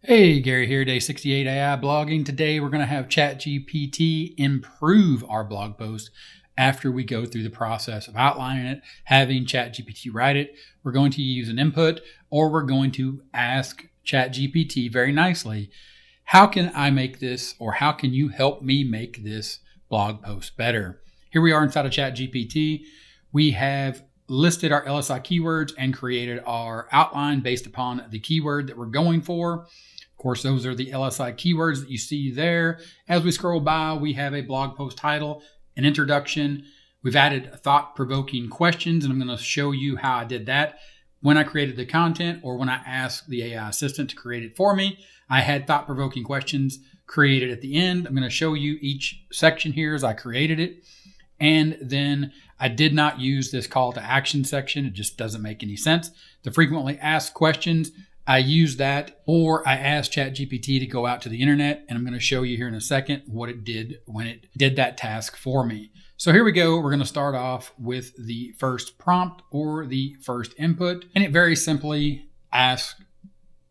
Hey, Gary here, day 68 AI blogging. Today we're going to have ChatGPT improve our blog post after we go through the process of outlining it, having ChatGPT write it. We're going to use an input, or we're going to ask ChatGPT very nicely, how can I make this, or how can you help me make this blog post better? Here we are inside of ChatGPT. We have listed our LSI keywords and created our outline based upon the keyword that we're going for. Of course, those are the LSI keywords that you see there. As we scroll by, we have a blog post title, an introduction. We've added thought-provoking questions, and I'm going to show you how I did that. When I created the content, or when I asked the AI assistant to create it for me, I had thought-provoking questions created at the end. I'm going to show you each section here as I created it. And then I did not use this call to action section. It just doesn't make any sense. The frequently asked questions, I used that, or I asked ChatGPT to go out to the internet, and I'm going to show you here in a second what it did when it did that task for me. So here we go. We're going to start off with the first prompt, or the first input, and it very simply asks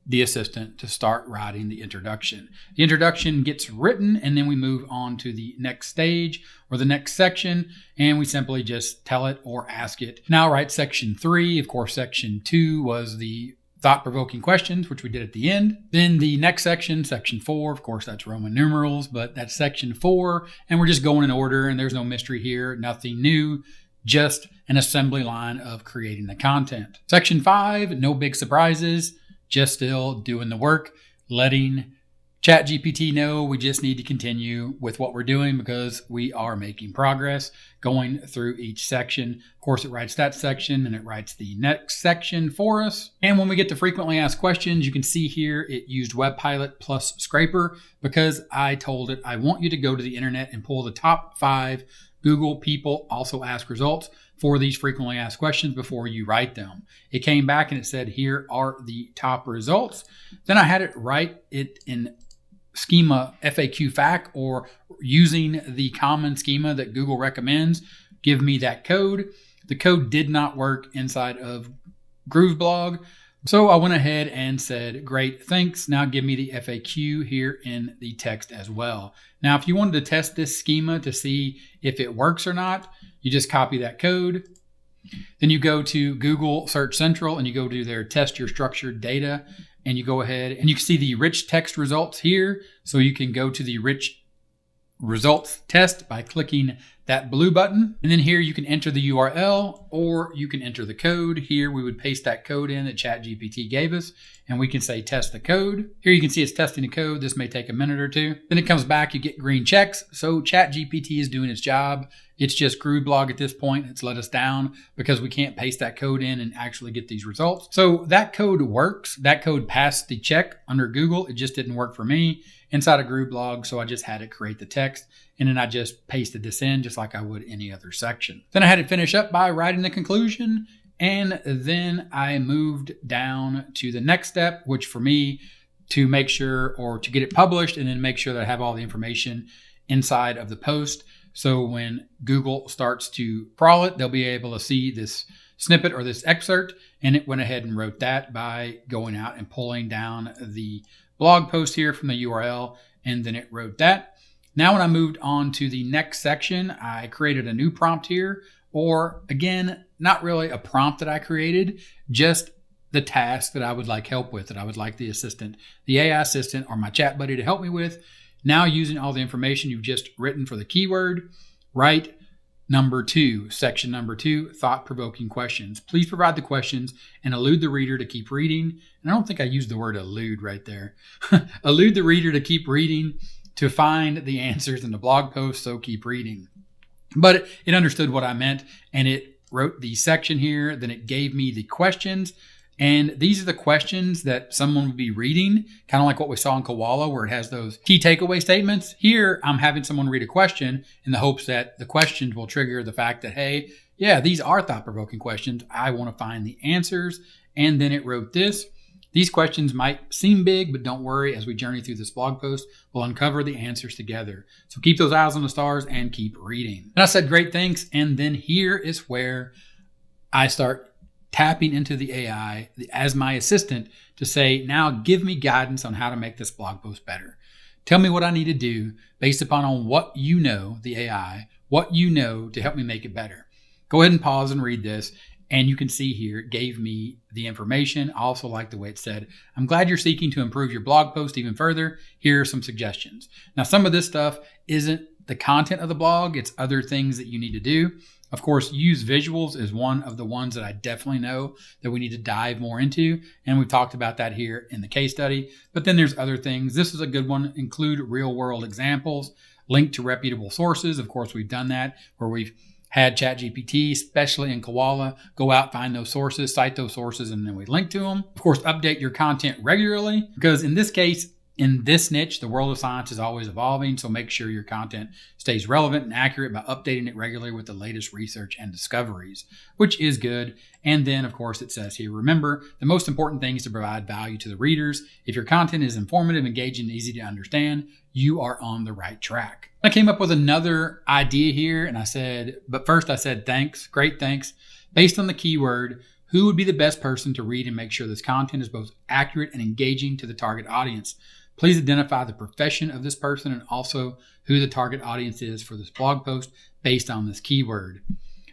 the assistant to start writing the introduction. The introduction gets written, and then we move on to the next stage or the next section, and we simply just tell it or ask it, now write section 3. Of course, section 2 was the thought-provoking questions, which we did at the end. Then the next section, section 4, of course, that's Roman numerals, but that's section 4, and we're just going in order, and there's no mystery here, nothing new, just an assembly line of creating the content. Section 5, no big surprises, just still doing the work, letting ChatGPT know we just need to continue with what we're doing because we are making progress going through each section. Of course, it writes that section and it writes the next section for us. And when we get to frequently asked questions, you can see here it used WebPilot plus Scraper because I told it I want you to go to the internet and pull the top 5 Google people also ask results for these frequently asked questions before you write them. It came back and it said, here are the top results. Then I had it write it in schema FAQ FAQ, or using the common schema that Google recommends, give me that code. The code did not work inside of Grooveblog. So I went ahead and said, great, thanks. Now give me the FAQ here in the text as well. Now, if you wanted to test this schema to see if it works or not, you just copy that code. Then you go to Google Search Central and you go to their test your structured data, and you go ahead and you can see the rich text results here. So you can go to the rich results test by clicking that blue button. And then here you can enter the URL, or you can enter the code. Here we would paste that code in that ChatGPT gave us, and we can say test the code. Here you can see it's testing the code. This may take a minute or two. Then it comes back, you get green checks. So ChatGPT is doing its job. It's just Grooveblog at this point. It's let us down because we can't paste that code in and actually get these results. So that code works. That code passed the check under Google. It just didn't work for me inside of Grooveblog. So I just had it create the text, and then I just pasted this in just like I would any other section. Then I had it finish up by writing the conclusion, and then I moved down to the next step, which for me, to make sure, or to get it published and then make sure that I have all the information inside of the post. So when Google starts to crawl it, they'll be able to see this snippet or this excerpt, and it went ahead and wrote that by going out and pulling down the blog post here from the URL, and then it wrote that. Now when I moved on to the next section, I created a new prompt here, or again, not really a prompt that I created, just the task that I would like help with, that I would like the assistant, the AI assistant, or my chat buddy to help me with. Now using all the information you've just written for the keyword, write number 2, section number 2, thought-provoking questions. Please provide the questions and elude the reader to keep reading. And I don't think I used the word elude right there. Elude the reader to keep reading to find the answers in the blog post, so keep reading. But it understood what I meant, and it wrote the section here. Then it gave me the questions. And these are the questions that someone would be reading, kind of like what we saw in Koala, where it has those key takeaway statements. Here, I'm having someone read a question in the hopes that the questions will trigger the fact that, hey, yeah, these are thought-provoking questions. I want to find the answers. And then it wrote this. These questions might seem big, but don't worry. As we journey through this blog post, we'll uncover the answers together. So keep those eyes on the stars and keep reading. And I said, great, thanks. And then here is where I start tapping into the AI as my assistant to say, now give me guidance on how to make this blog post better. Tell me what I need to do based upon what you know, the AI, what you know to help me make it better. Go ahead and pause and read this. And you can see here, it gave me the information. I also like the way it said, I'm glad you're seeking to improve your blog post even further. Here are some suggestions. Now, some of this stuff isn't the content of the blog. It's other things that you need to do. Of course, use visuals is one of the ones that I definitely know that we need to dive more into. And we've talked about that here in the case study. But then there's other things. This is a good one. Include real world examples, link to reputable sources. Of course, we've done that where we've had ChatGPT, especially in Koala, go out, find those sources, cite those sources, and then we link to them. Of course, update your content regularly because in this case, in this niche, the world of science is always evolving. So make sure your content stays relevant and accurate by updating it regularly with the latest research and discoveries, which is good. And then, of course, it says here, remember, the most important thing is to provide value to the readers. If your content is informative, engaging, and easy to understand, you are on the right track. I came up with another idea here and I said, but first I said, thanks, great thanks. Based on the keyword, who would be the best person to read and make sure this content is both accurate and engaging to the target audience? Please identify the profession of this person and also who the target audience is for this blog post based on this keyword.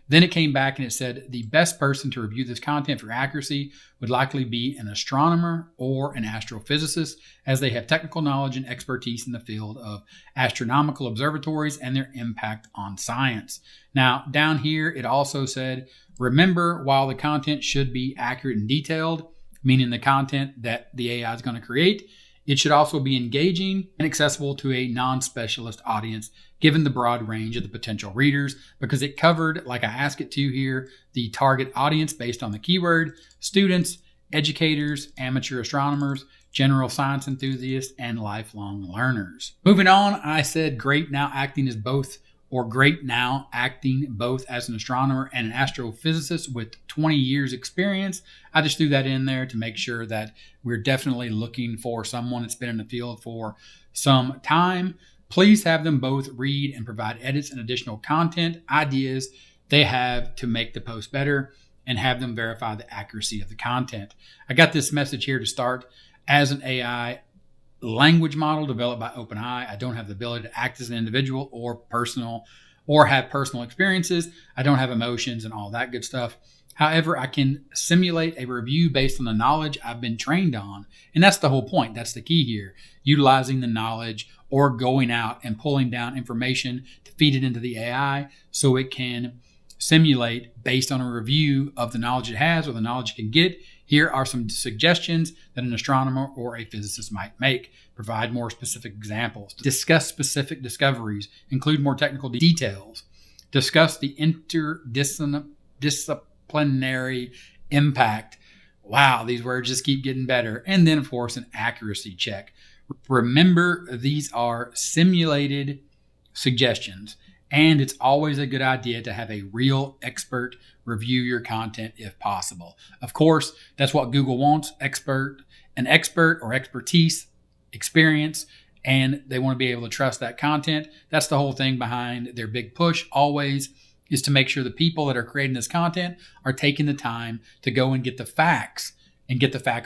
Then it came back and it said the best person to review this content for accuracy would likely be an astronomer or an astrophysicist, as they have technical knowledge and expertise in the field of astronomical observatories and their impact on science. Now, down here, it also said, remember, while the content should be accurate and detailed, meaning the content that the AI is going to create, it should also be engaging and accessible to a non-specialist audience, given the broad range of the potential readers, because it covered, like I asked it to here, the target audience based on the keyword, students, educators, amateur astronomers, general science enthusiasts, and lifelong learners. Moving on, I said great now acting as both as an astronomer and an astrophysicist with 20 years experience. I just threw that in there to make sure that we're definitely looking for someone that's been in the field for some time. Please have them both read and provide edits and additional content ideas they have to make the post better, and have them verify the accuracy of the content. I got this message here to start. As an AI language model developed by OpenAI, I don't have the ability to act as an individual or have personal experiences. I don't have emotions and all that good stuff. However, I can simulate a review based on the knowledge I've been trained on. And that's the whole point. That's the key here. Utilizing the knowledge or going out and pulling down information to feed it into the AI so it can simulate based on a review of the knowledge it has or the knowledge it can get. Here are some suggestions that an astronomer or a physicist might make. Provide more specific examples. Discuss specific discoveries. Include more technical details. Discuss the interdisciplinary impact. Wow, these words just keep getting better. And then, of course, an accuracy check. Remember, these are simulated suggestions. And it's always a good idea to have a real expert review your content if possible. Of course, that's what Google wants, an expert or expertise, experience, and they want to be able to trust that content. That's the whole thing behind their big push always, is to make sure the people that are creating this content are taking the time to go and get the facts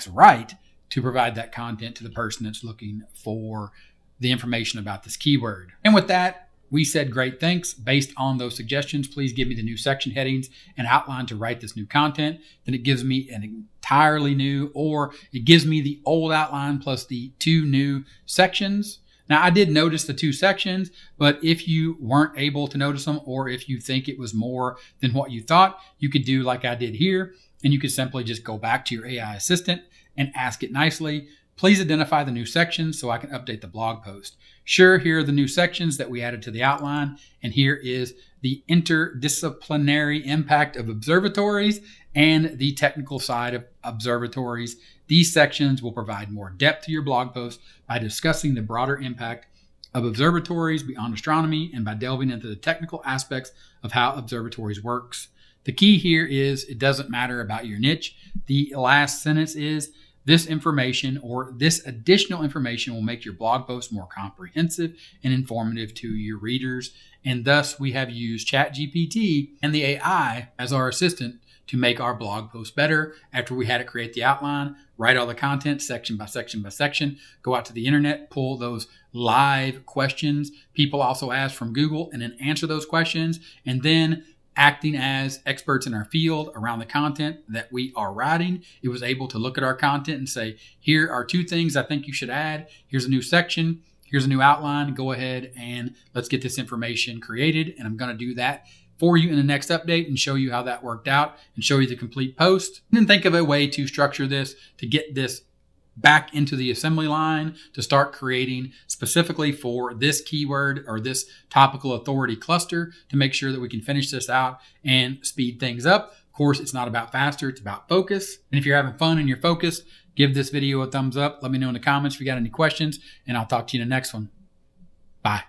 right to provide that content to the person that's looking for the information about this keyword. And with that, we said great thanks. Based on those suggestions, please give me the new section headings and outline to write this new content. Then it gives me an entirely new, or it gives me the old outline plus the 2 new sections. Now, I did notice the 2 sections, but if you weren't able to notice them, or if you think it was more than what you thought, you could do like I did here, and you could simply just go back to your AI assistant and ask it nicely, please identify the new sections so I can update the blog post. Sure, here are the new sections that we added to the outline, and here is the interdisciplinary impact of observatories and the technical side of observatories. These sections will provide more depth to your blog post by discussing the broader impact of observatories beyond astronomy and by delving into the technical aspects of how observatories works. The key here is it doesn't matter about your niche. The last sentence is, this information or this additional information will make your blog post more comprehensive and informative to your readers. And thus we have used ChatGPT and the AI as our assistant to make our blog post better after we had it create the outline, write all the content section by section by section, go out to the internet, pull those live questions people also ask from Google, and then answer those questions, and then acting as experts in our field around the content that we are writing. It was able to look at our content and say, here are 2 things I think you should add. Here's a new section. Here's a new outline. Go ahead and let's get this information created. And I'm going to do that for you in the next update and show you how that worked out and show you the complete post. And then think of a way to structure this to get this back into the assembly line to start creating specifically for this keyword or this topical authority cluster to make sure that we can finish this out and speed things up. Of course, it's not about faster, it's about focus. And if you're having fun and you're focused, give this video a thumbs up. Let me know in the comments if you got any questions, and I'll talk to you in the next one. Bye.